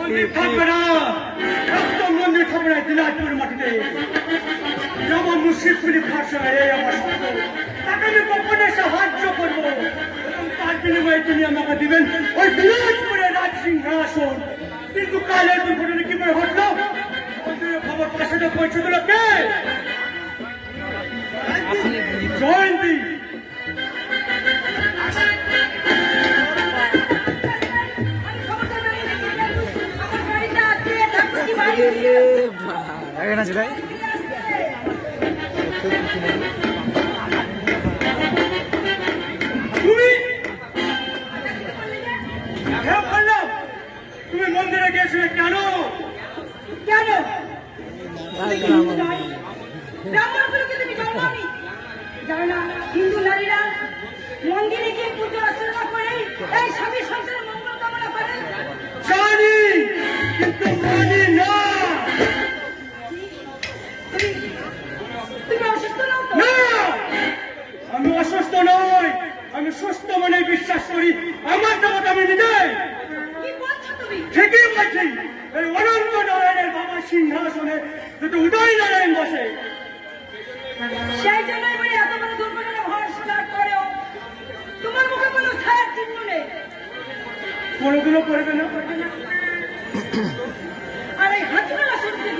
মন্দির থাকবে না, একদম মন্দির থাকবে না দিনাজপুর মাটিতে। যেমন মুর্শিদপুরি ভাষা এই আমার শব্দ, তাকে আমি গোপনে সাহায্য করবো এবং তার বিনিময়ে তিনি আমাকে দিবেন ওই দিনাজপুরের রাজসিংহাসন। কিন্তু কালের দুর্ঘটনা কি করে ঘটলো? মন্দিরের খবর পাশে পৌঁছে দিল কে? জয়ন্তী। তুমি মন্দিরে গিয়েছিলে কেন? কেন ব্রাহ্মণগুলোকে তুমি জানোনি? জানো না হিন্দু নারীরা মন্দিরে গিয়ে পুজো অর্চনা করে এই স্বামী সংসারের মঙ্গল কামনা করেন? জানি, কিন্তু মানি না। তুমি অসুস্থ নও তো? না, আমি অসুস্থ নই, আমি সুস্থ মনে বিশ্বাস করি আমার দেবতা আমি নিজে। কি বলছো তুমি? ঠিকই বলছি। এই অনন্ত নারায়ণের বাবার সিংহাসনে যদি উদয় নারায়ণ বসে, সেই জন্যই বলে এত বড় দুর্ঘটনা হওয়ার শোনার পরেও তোমার মুখে কোনো ছায়ার চিহ্ন নেই। কোনোদিনও করবে না। আর এই হাতিমালা শুনতে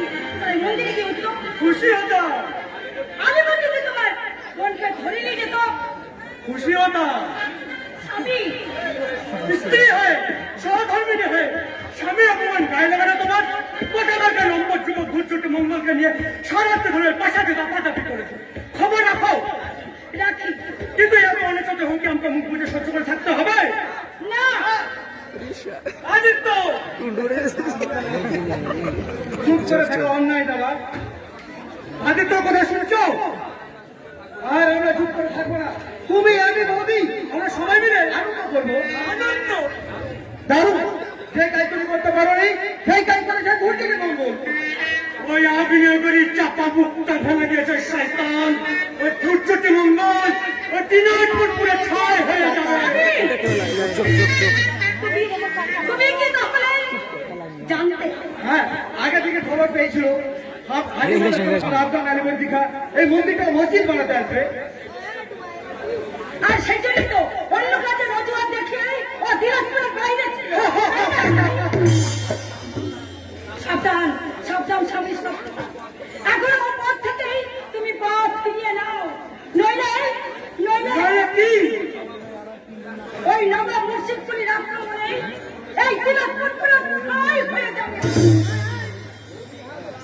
এই মন্দিরে গিয়ে উঠলো, খুশি হতাম, আমি বলছি যে তোমার মনকে ধরে নিয়ে যেত। খুশি হতাম। আমি স্ত্রী হয়ে, সহধর্মিনী হয়ে স্বামী অপমান গায়ে লাগানো তোমার কোথাকারটা নম্বর যুবক ঘুরছুট মঙ্গলকে নিয়ে সারাতে ধরে পাশাতে দাপাদাপি করেছে। খবর রাখো। রাখি কিন্তু আমি অনেক সাথে হুমকি আমাকে মুখ বুঝে সহ্য করে থাকতে হবে না। আদিত্য, চুপ করে থাকা অন্যায় দাদা। আদিত্য কথা শুনছো? আর আমরা চুপ করে থাকবো না। তুমি আমি বৌদি আমরা সবাই মিলে আনন্দ করবো। আনন্দ দারুণ। যে কাজ তুমি করতে পারো নি সেই কাজ করেছে ভুল থেকে মঙ্গল। ওই অভিনয় করে চাপা মুক্তা ভেঙে দিয়েছে শয়তান। ওই ফুটছুটি মঙ্গল ওই দিনাজপুর পুরে ছাই হয়ে যাবে। তুমি কি তাহলে জানতে? হ্যাঁ, আগে থেকে খবর পেয়েছিল এই মন্দিরটা মসজিদ বানাতে আসবে। আর সেই জন্যই তো অন্য কাজে রজুয়ার দেখিয়ে ও দিনাজপুরের বাইরে ছিল। সাবধান সাবধান স্বামী, এখন আমার পথ থেকেই তুমি পথ ফিরিয়ে নাও, নইলে নইলে কি ওই নবাব মুর্শিদপুরের আক্রমণে এই দিনাজপুর পুরো ছাই হয়ে যাবে।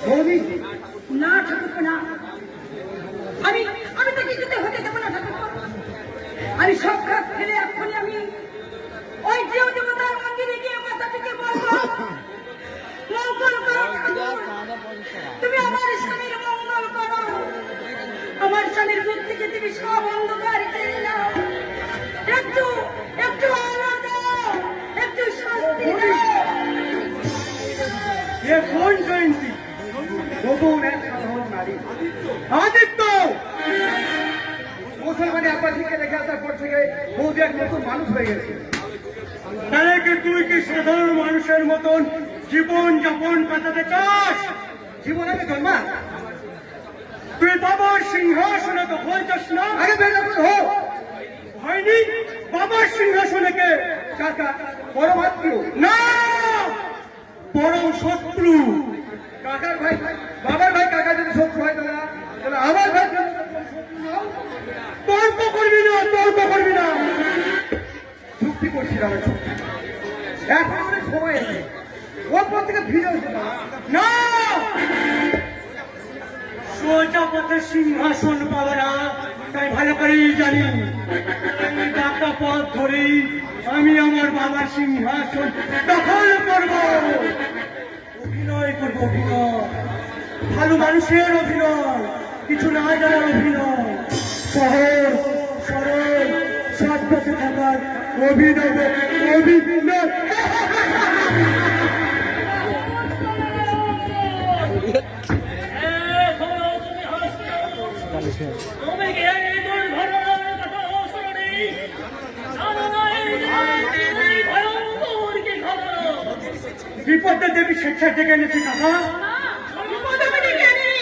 বৌদি? না ঠাকুর না, আমি আমি তো কিছুতে হতে দেবো না ঠাকুর। আমি সব খাপ ফেলে এক্ষুনি আমি ওই গৃহ দেবতার মন্দিরে গিয়ে মাতাটিকে বলবো, মঙ্গল করো ঠাকুর, তুমি আমার স্বামীর মঙ্গল করো, আমার স্বামীর মুখ থেকে তুমি সব অন্ধকার কেড়ে নাও, একটু একটু আলো দাও, একটু শাস্তি দাও। এ কোন জয়ন্তী? নতুন এক সাধারণ নারী আদিত্য। মুসলমানি আব্বাসীকে দেখে আসার পর থেকে বৌদি এক নতুন মানুষ হয়ে গেছে। তাহলে কি তুই কি সাধারণ মানুষের মতন জীবন যাপন কাটাতে চাস? জীবন আমি জন্মা তুই বাবার সিংহাসনে তো হয়েছিস না? আগে বেরোতে হোক হয়নি। বাবার সিংহাসনে কে? কাকা বড় আত্মীয় না, বড় শত্রু। কাকার ভাই বাবার ভাই কাকা যদি শত্রু হয় তাহলে আমার ভাই। তর্ক করবি না, তর্ক করবি না। চুক্তি করছিলাম, এখন অনেক সময় আছে, ওর পর থেকে ফিরে আসবে না। সোজা পথে সিংহাসন পাবে না, তাই ভালো করেই জানি। ডাকা পথ ধরেই আমি আমার বাবার সিংহাসন দখল করব। অভিনয় করব, অভিনয়, ভালো মানুষের অভিনয়, কিছু না জানার অভিনয়, সহজ সরল সাধ্যতে থাকার অভিনব অভিনয়। বিপদ বিপদে দেবী স্বেচ্ছায় ডেকে এনেছি কাকা। বিপদ আমি ডেকে আনিনি,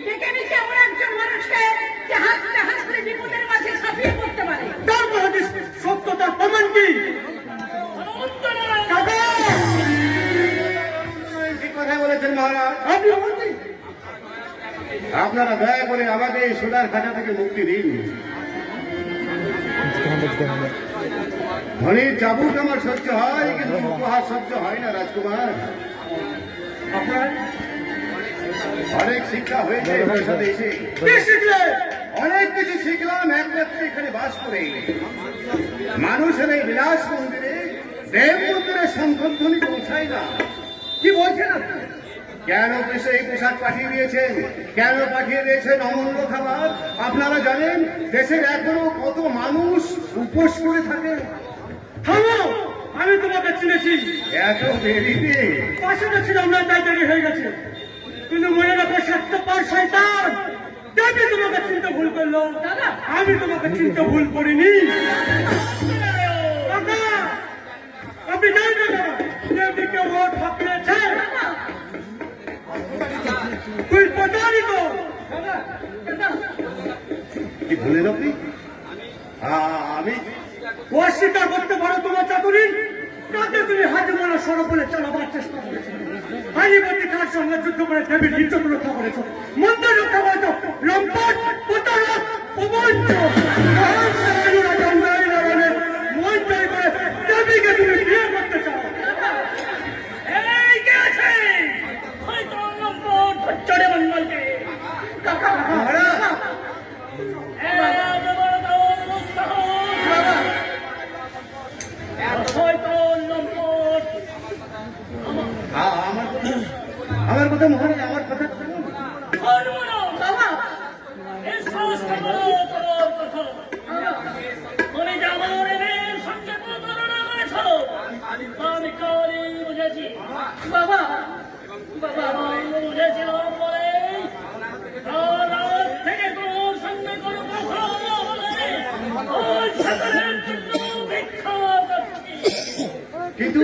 ডেকে এনেছি এমন একজন মানুষকে যে হাসতে হাসতে বিপদের মাঝে ছাপিয়ে পড়তে পারে। তারপর হাদিস সত্যতার প্রমাণ কি কাকা? ঠিক কথাই বলেছেন মহারাজ। আপনি বলছি আপনারা দয়া করে আমাকে এই সোনার খাঁচা থেকে মুক্তি দিন। ধনীর চাবুক আমার সহ্য হয়, কিন্তু উপহার সহ্য হয় না রাজকুমার। আপনার অনেক শিক্ষা হয়েছে পয়সাতে এসে, কি শিখলে? অনেক কিছু শিখলাম একমাত্র এখানে বাস করে। মানুষের এই বিলাস মন্দিরে দেব মন্দিরে শঙ্খধ্বনি পৌঁছায় না। কি বলছেন আপনি? কেন দেশে এই পোশাক পাঠিয়ে দিয়েছেন? কেন পাঠিয়ে দিয়েছেন অমূল্য খাবার? আপনারা জানেন দেশের এখনো কত মানুষ উপোস করে থাকে। থামো, আমি তোমাকে চিনেছি। এত দেরিতে? পাশে ছিলাম না, তাই দেরি হয়ে গেছে। কিন্তু মনে রাখো, স্বার্থপর শয়তান দেবী তোমাকে চিনতে ভুল করলো। আমি তোমাকে চিনতে ভুল করিনি কাকা। আপনি জানবেন না দেবীকে ও ঠকিয়েছে। তুই প্রতারিত। কি ভুলেন আপনি? আমি অস্বীকার করতে পারো তোমার চাতুরি? তাতে তুমি হাজমানা সরবলে চালাবার চেষ্টা করেছো। হাজিপতি তার সঙ্গে যুদ্ধ করে দেবীর ইজ্জত রক্ষা করেছো, মন্দির রক্ষা করেছো। লম্পট, প্রতারক, অবঞ্চক, মন জয় করে দেবীকে তুমি বিয়ে করতে চাও। এই কে আছে? হয়তো লম্পট চড়ে মঙ্গলকে। কাকা মহারাজ, আমার কথা মহারাজ, আমার কথা শুনুন। বাবা বুঝেছিলাম বলে থেকে তোর সঙ্গে কোনো কথা বলে ওই সকলের জন্য ভিক্ষা করছি। কিন্তু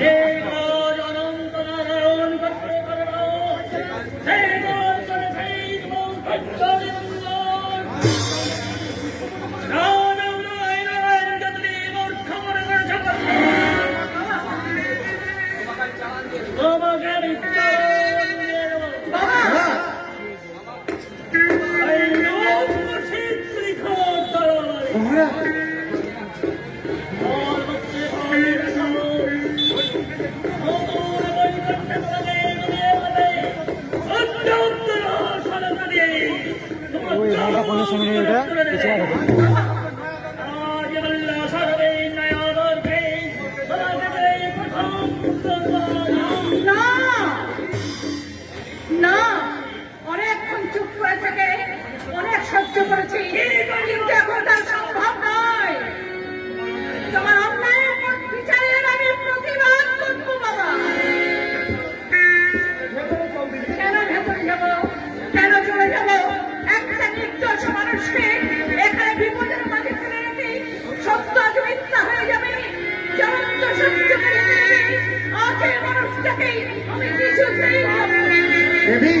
যে কাজ অনন্ত নারায়ণ করতে পারব সেই কাজ করে সেই নারায়ণকে তুমি মূর্খ মনে করেছ। তোমাকে আমি মহারাজ, ওই নামটা কোন সময় এটা না না, অনেকক্ষণ চুপ করে থেকে অনেক সহ্য করেছি, কিন্তু এখন তার সম্ভব নয়। তোমার অন্যায়ের বিচারের আমি প্রতিবাদ করবো বাবা। কেন ভেতরে যাব, কেন চলে যাব? একটা নির্দোষ মানুষকে এখানে বিপদের মাঝে ফেলে রেখে সত্য আজ মিথ্যা হয়ে যাবে। যেমন তো সত্য করে আজের মানুষটাকে আমি কিছুতেই যাব না। দেবী,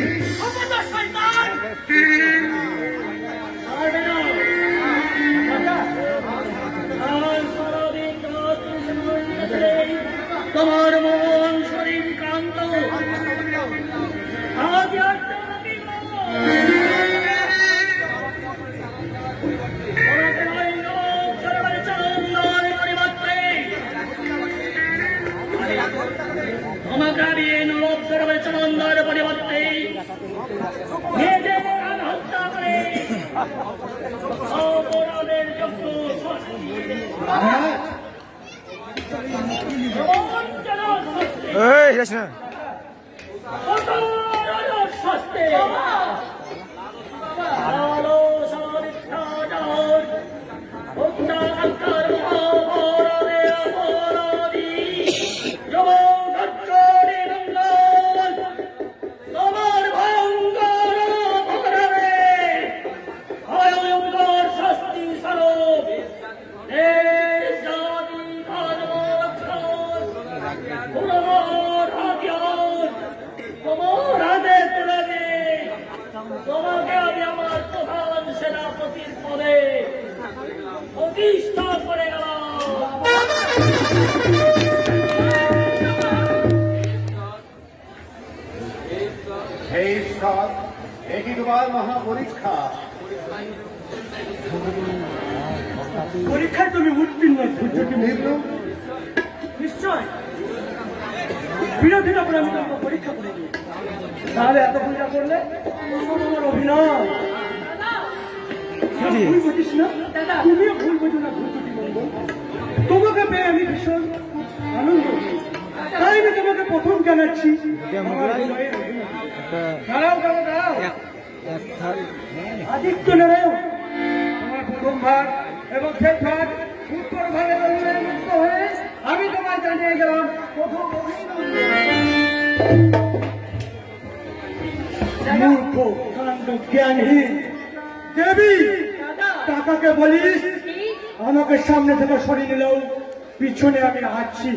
তোমার মন শরীর ক্লান্ত, আজ আর তোমাকে আমি নরক করবে চমন্দার পরিবর্তে নিজেদের হত্যা করে অপরাধের যোগ্য মহারাজ, শাস্তি স্বরূপ তোমার হাতিয়ার তোমার হাতে তুলে দিই। তোমাকে আমি আমার প্রধান সেনাপতির পদে প্রতিষ্ঠা করে গেলাম। হে ঈশ্বর, একই তোমার মহাপরীক্ষা। পরীক্ষায় তুমি উত্তীর্ণ, ধৈর্যকে কিন্তু নিশ্চয় বিরোধীরা বলে আমি তোমাকে পরীক্ষা করে দিই। তাহলে এত পূজা করলে আমার অভিনয় ভুল বুঝিস না, তুমিও ভুল বোঝো না। ধৈর্যটি বলবো, তোমাকে পেয়ে আমি ভীষণ আনন্দ পেয়েছি। তাই আমি তোমাকে প্রথম জানাচ্ছি আমার হৃদয়ের অভিনয়। দাঁড়াও দাঁড়াও দাঁড়াও, আদিত্য নারায়ণ তোমার প্রথম ভাগ এবং শেষ ভাগ উত্তর ভাগে মুক্ত হয়ে আমি তোমায় জানিয়ে গেলাম প্রথম মূর্খ কাণ্ড জ্ঞানহীন দেবী। টাকাকে বলিস আমাকে সামনে থেকে সরিয়ে নিলেও পিছনে আমি হাঁটছি।